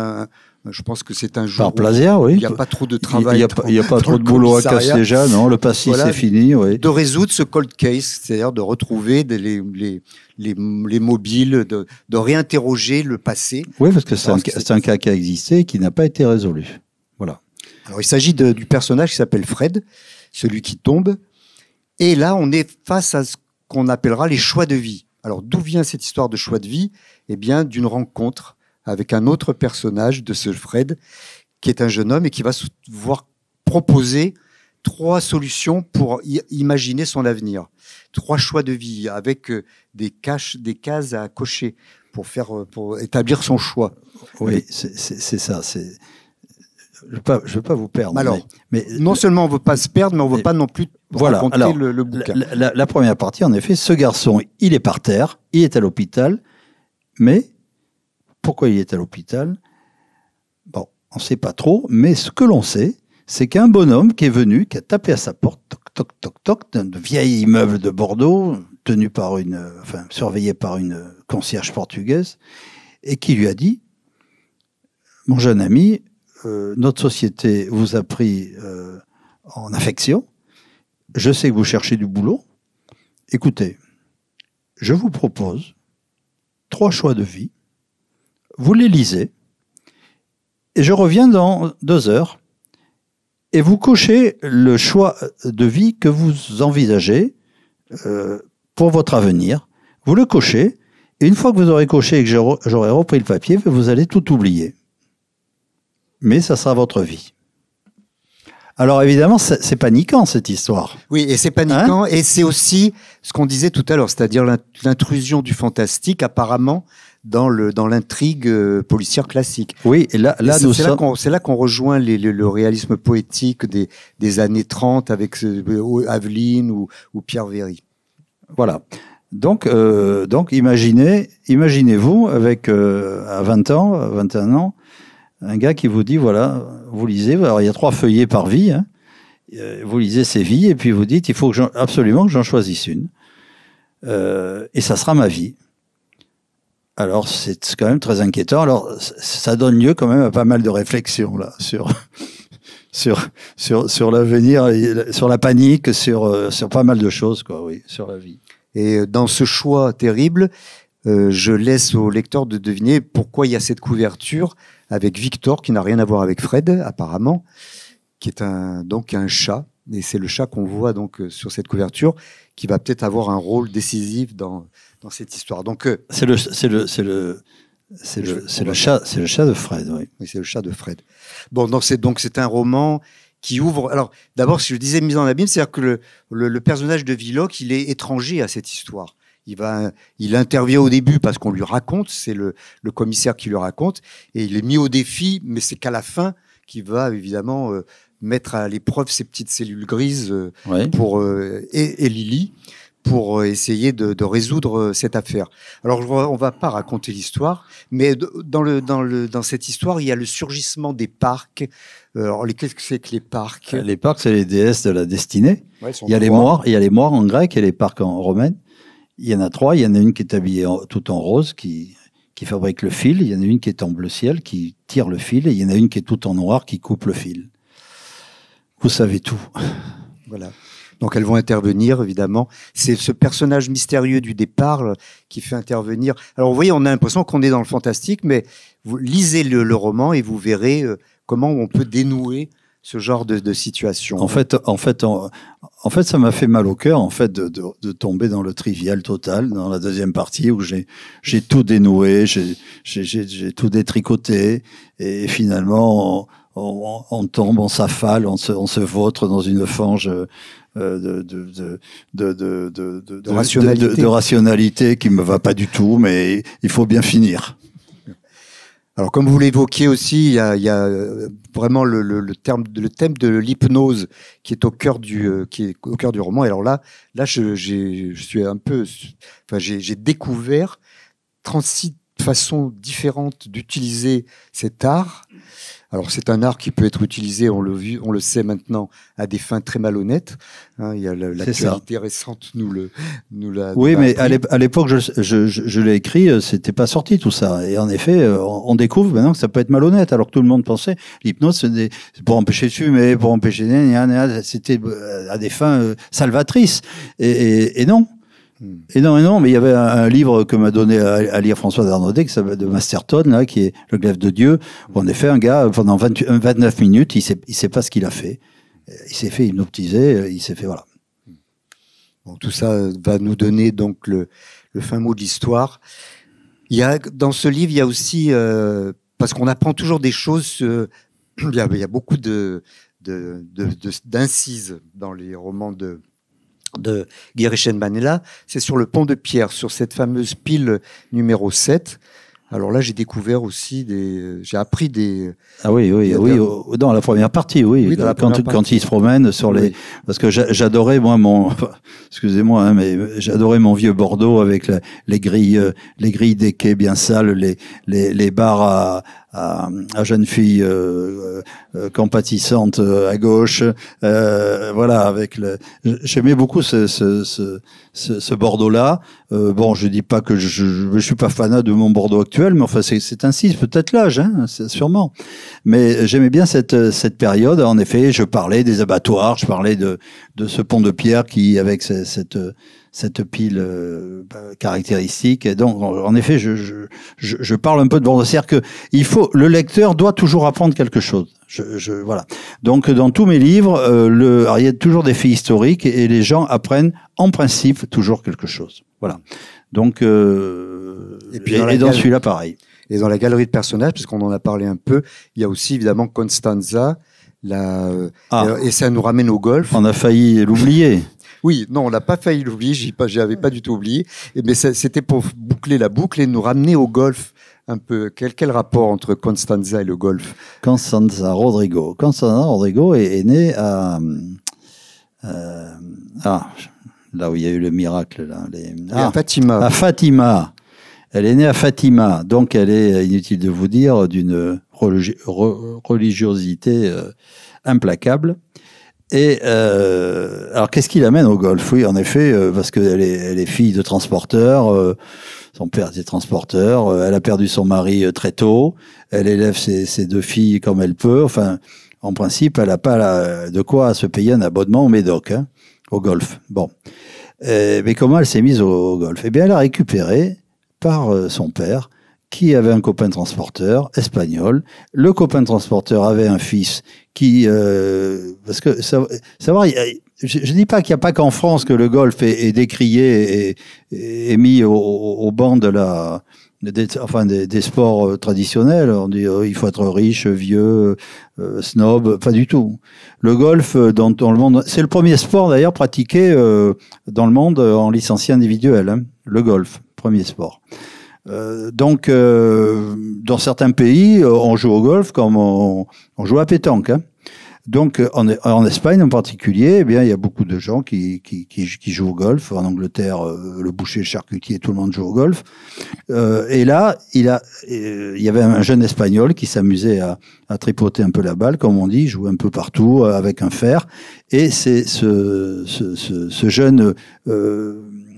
Speaker 1: Je pense que c'est un jour.
Speaker 3: Par plaisir, oui.
Speaker 1: Il n'y a pas trop de travail.
Speaker 3: Il n'y a pas trop de boulot à casser déjà, non. Le passif, voilà, c'est fini, oui.
Speaker 1: De résoudre ce cold case, c'est-à-dire de retrouver les mobiles, de réinterroger le passé.
Speaker 3: Oui, parce que c'est un cas qui a existé et qui n'a pas été résolu.
Speaker 1: Alors, il s'agit du personnage qui s'appelle Fred, celui qui tombe. Et là, on est face à ce qu'on appellera les choix de vie. Alors, d'où vient cette histoire de choix de vie? Eh bien, d'une rencontre avec un autre personnage de ce Fred, qui est un jeune homme et qui va se voir proposer 3 solutions pour imaginer son avenir. 3 choix de vie avec des cases à cocher pour établir son choix.
Speaker 3: Oui, c'est ça. Je veux pas vous perdre.
Speaker 1: Alors, mais non seulement on veut pas se perdre, mais on veut pas non plus raconter
Speaker 3: alors,
Speaker 1: le bouquin.
Speaker 3: La première partie, en effet, ce garçon, il est par terre, il est à l'hôpital, mais pourquoi il est à l'hôpital? Bon, on sait pas trop, mais ce que l'on sait, c'est qu'un bonhomme qui est venu, qui a tapé à sa porte, toc, toc, toc, toc, d'un vieil immeuble de Bordeaux, surveillé par une concierge portugaise, et qui lui a dit, mon jeune ami, notre société vous a pris en affection, je sais que vous cherchez du boulot, écoutez, je vous propose 3 choix de vie, vous les lisez, et je reviens dans 2 heures, et vous cochez le choix de vie que vous envisagez pour votre avenir. Vous le cochez, et une fois que vous aurez coché et que j'aurai repris le papier, vous allez tout oublier. Mais ça sera votre vie. Alors évidemment, c'est paniquant cette histoire.
Speaker 1: Oui, et c'est paniquant, et c'est aussi ce qu'on disait tout à l'heure, c'est-à-dire l'intrusion du fantastique apparemment dans l'intrigue policière classique.
Speaker 3: Oui, et
Speaker 1: c'est là qu'on rejoint le réalisme poétique des années 30 avec Aveline ou Pierre Véry.
Speaker 3: Voilà. Donc imaginez-vous avec à 20 ans, 21 ans, un gars qui vous dit voilà, vous lisez, alors il y a 3 feuillets par vie, hein, vous lisez ces vies et puis vous dites il faut absolument que j'en choisisse une, et ça sera ma vie. Alors c'est quand même très inquiétant. Alors ça donne lieu quand même à pas mal de réflexions là sur l'avenir, sur la panique, sur pas mal de choses quoi, oui, sur la vie.
Speaker 1: Et dans ce choix terrible, je laisse au lecteur de deviner pourquoi il y a cette couverture avec Victor qui n'a rien à voir avec Fred apparemment, qui est donc un chat, et c'est le chat qu'on voit donc sur cette couverture qui va peut-être avoir un rôle décisif dans cette histoire. Donc
Speaker 3: c'est le chat de Fred, oui.
Speaker 1: Oui, c'est le chat de Fred. Bon, donc c'est un roman qui ouvre. Alors d'abord, si je disais mise en abîme, c'est-à-dire que le personnage de Villoc, il est étranger à cette histoire. Il intervient au début parce qu'on lui raconte, c'est le commissaire qui lui raconte, et il est mis au défi, mais c'est qu'à la fin qu'il va évidemment mettre à l'épreuve ces petites cellules grises et Lily pour essayer de résoudre cette affaire. Alors on va pas raconter l'histoire, mais dans cette histoire, il y a le surgissement des parcs. Alors qu'est-ce que c'est que les parcs?
Speaker 3: Les parcs, c'est les déesses de la destinée.
Speaker 1: Ouais,
Speaker 3: il y a les moires en grec et les parcs en romaine. Il y en a 3. Il y en a une qui est habillée tout en rose, qui fabrique le fil. Il y en a une qui est en bleu ciel, qui tire le fil. Et il y en a une qui est tout en noir, qui coupe le fil. Vous savez tout.
Speaker 1: Voilà. Donc elles vont intervenir, évidemment. C'est ce personnage mystérieux du départ qui fait intervenir. Alors vous voyez, on a l'impression qu'on est dans le fantastique, mais vous lisez le roman et vous verrez comment on peut dénouer ce genre de situation.
Speaker 3: En fait, ça m'a fait mal au cœur, en fait, de tomber dans le trivial total, dans la deuxième partie où j'ai tout dénoué, j'ai tout détricoté, et finalement, on tombe, on s'affale, on se vautre dans une fange de rationalité qui me va pas du tout, mais il faut bien finir.
Speaker 1: Alors, comme vous l'évoquiez aussi, il y a vraiment le thème de l'hypnose qui est au cœur du roman. Et alors là, j'ai découvert 36 façons différentes d'utiliser cet art. Alors c'est un art qui peut être utilisé, on le sait maintenant, à des fins très malhonnêtes. Hein, il y a l'actualité récente nous l'a.
Speaker 3: Oui, mais à l'époque, je l'ai écrit, c'était pas sorti tout ça. Et en effet, on découvre maintenant que ça peut être malhonnête, alors que tout le monde pensait l'hypnose c'est pour empêcher de fumer, pour empêcher, c'était à des fins salvatrices. Et non. Et non, mais il y avait un livre que m'a donné à lire François Darnaudet, qui s'appelle de Masterton, là, qui est Le glaive de Dieu, où en effet, un gars, pendant 29 minutes, il sait pas ce qu'il a fait. Il s'est fait hypnotiser, il s'est fait, voilà.
Speaker 1: Bon, tout ça va nous donner donc le fin mot de l'histoire. Dans ce livre, il y a aussi, parce qu'on apprend toujours des choses, il y a beaucoup d'incises dans les romans de Guy Reichenbach. Et là, c'est sur le pont de Pierre, sur cette fameuse pile numéro 7. Alors là, j'ai découvert aussi j'ai appris des...
Speaker 3: Ah oui, dans la première partie, oui quand il se promène sur les... Parce que j'adorais, moi, excusez-moi, hein, mais j'adorais mon vieux Bordeaux avec les grilles des quais bien sales, les bars à jeunes filles compatissantes à gauche, voilà, avec j'aimais beaucoup ce Bordeaux-là. Bon, je dis pas que je suis pas fanat de mon Bordeaux actuel, mais enfin c'est ainsi, peut-être l'âge, hein, sûrement. Mais j'aimais bien cette période. En effet, je parlais des abattoirs, je parlais de ce pont de pierre qui, avec cette pile caractéristique. Et donc, en effet, je parle un peu de Bordeaux. C'est-à-dire que le lecteur doit toujours apprendre quelque chose. Voilà. Donc, dans tous mes livres, il y a toujours des faits historiques et les gens apprennent, en principe, toujours quelque chose. Voilà. Donc, et dans celui-là, pareil.
Speaker 1: Et dans la galerie de personnages, puisqu'on en a parlé un peu, il y a aussi évidemment Constanza, et ça nous ramène au golf.
Speaker 3: On a failli l'oublier.
Speaker 1: Oui, non, on n'a pas failli l'oublier, j'avais pas du tout oublié, mais c'était pour boucler la boucle et nous ramener au golf un peu. Quel rapport entre Constanza et le golf?
Speaker 3: Constanza Rodrigo est né à là où il y a eu le miracle, là.
Speaker 1: À Fatima.
Speaker 3: À Fatima. Elle est née à Fatima, donc elle est, inutile de vous dire, d'une religiosité implacable. Et alors, qu'est-ce qui l'amène au golf? Oui, en effet, parce qu'elle est fille de transporteur. Son père était transporteur. Elle a perdu son mari très tôt. Elle élève ses deux filles comme elle peut. Enfin, en principe, elle n'a pas de quoi se payer un abonnement au Médoc, hein, au golf. Bon, mais comment elle s'est mise au golf? Eh bien, elle a récupéré par son père, qui avait un copain transporteur espagnol. Le copain transporteur avait un fils qui... parce que, savoir, je dis pas qu'il n'y a pas qu'en France que le golf est décrié et mis au banc des sports traditionnels. On dit il faut être riche, vieux, snob, pas du tout. Le golf, dans le monde... C'est le premier sport, d'ailleurs, pratiqué dans le monde en licencié individuel. Hein, le golf, premier sport. Donc, dans certains pays, on joue au golf comme on joue à pétanque. Hein. Donc, en Espagne en particulier, eh bien, il y a beaucoup de gens qui jouent au golf. En Angleterre, le boucher, le charcutier, tout le monde joue au golf. Et là, il y avait un jeune Espagnol qui s'amusait à tripoter un peu la balle, comme on dit, jouer un peu partout avec un fer. Et c'est ce jeune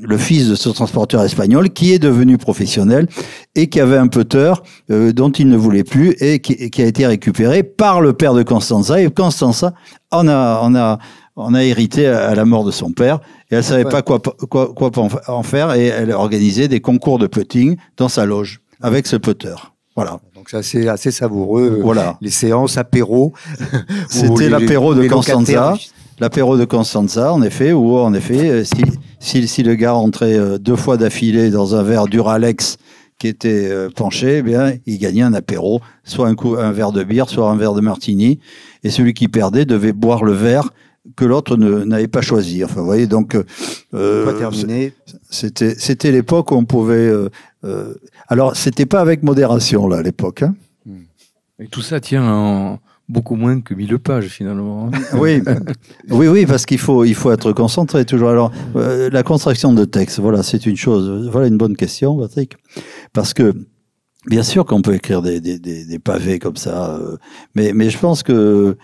Speaker 3: le fils de ce transporteur espagnol qui est devenu professionnel et qui avait un putter dont il ne voulait plus et qui a été récupéré par le père de Constanza. Et Constanza en a hérité à la mort de son père et elle savait pas quoi en faire et elle a organisé des concours de putting dans sa loge avec ce putter. Voilà.
Speaker 1: Donc c'est assez savoureux.
Speaker 3: Voilà.
Speaker 1: Les séances apéro.
Speaker 3: C'était l'apéro de Constanza. L'apéro de Constanza, en effet, où en effet, si le gars rentrait 2 fois d'affilée dans un verre Duralex qui était penché, eh bien, il gagnait un apéro, soit un verre de bière, soit un verre de martini, et celui qui perdait devait boire le verre que l'autre n'avait pas choisi. Enfin, vous voyez, donc c'était l'époque où on pouvait. Alors, c'était pas avec modération là, à l'époque. Hein.
Speaker 2: Et tout ça tient en beaucoup moins que 1000 pages finalement.
Speaker 3: Oui, parce qu'il faut être concentré toujours. Alors, la contraction de texte, voilà, c'est une chose. Voilà une bonne question, Patrick, parce que bien sûr qu'on peut écrire des pavés comme ça, mais je pense que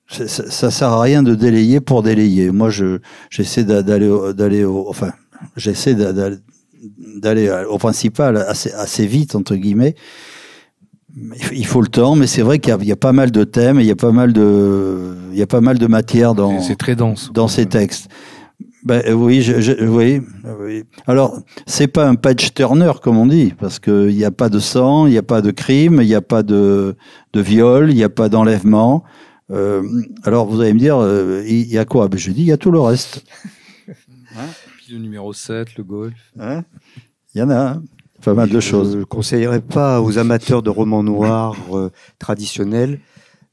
Speaker 3: ça sert à rien de délayer pour délayer. Moi, j'essaie d'aller au principal assez vite entre guillemets. Il faut le temps, mais c'est vrai qu'il y a pas mal de thèmes, et il y a pas mal de matière
Speaker 2: c'est très dense
Speaker 3: dans ces textes. Ben oui, oui, oui. Alors, c'est pas un page turner comme on dit, parce que il n'y a pas de sang, il n'y a pas de crime, il n'y a pas de viol, il n'y a pas d'enlèvement. Alors, vous allez me dire, il y a quoi? Ben, je dis, il y a tout le reste.
Speaker 2: Puis le numéro 7, le golf.
Speaker 3: Hein, il y en a, hein, pas mal de choses.
Speaker 1: Je ne conseillerais pas aux amateurs de romans noirs traditionnels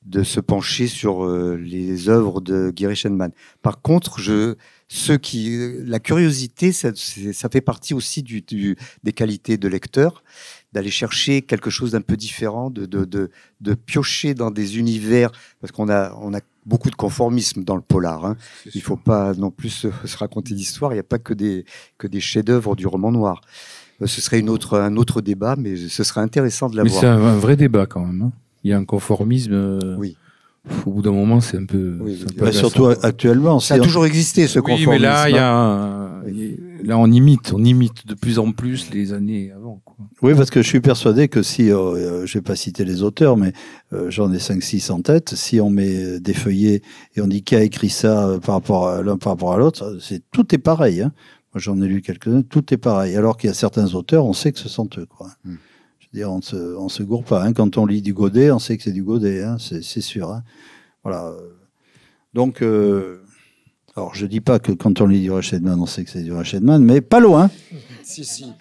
Speaker 1: de se pencher sur les œuvres de Guy Reichenmann. Par contre, la curiosité, ça fait partie aussi des qualités de lecteur, d'aller chercher quelque chose d'un peu différent, de piocher dans des univers, parce qu'on a beaucoup de conformisme dans le polar. Hein. Il faut pas non plus se raconter d'histoire. Il n'y a pas que des chefs-d'œuvre du roman noir. Ce serait un autre débat, mais ce serait intéressant de l'avoir.
Speaker 2: Mais c'est un vrai débat quand même. Hein. Il y a un conformisme.
Speaker 1: Oui.
Speaker 2: Au bout d'un moment, c'est un peu.
Speaker 1: Oui,
Speaker 2: c'est un peu
Speaker 3: Ben, surtout actuellement.
Speaker 1: ça a toujours existé, ce conformisme.
Speaker 2: Oui, mais là, là, on imite de plus en plus les années avant. Quoi.
Speaker 3: Oui, parce que je suis persuadé que si, je vais pas citer les auteurs, mais j'en ai 5-6 en tête, si on met des feuillets et on dit qui a écrit ça par rapport à l'un par rapport à l'autre, tout est pareil. Hein. Moi, j'en ai lu quelques-uns, tout est pareil. Alors qu'il y a certains auteurs, on sait que ce sont eux. Quoi. Je veux dire, on se gourre pas. Hein. Quand on lit du Godet, on sait que c'est du Godet, hein. C'est sûr. Hein. Voilà. Donc, alors je dis pas que quand on lit du Reichenmann, on sait que c'est du Reichenmann, mais pas loin.
Speaker 1: Si.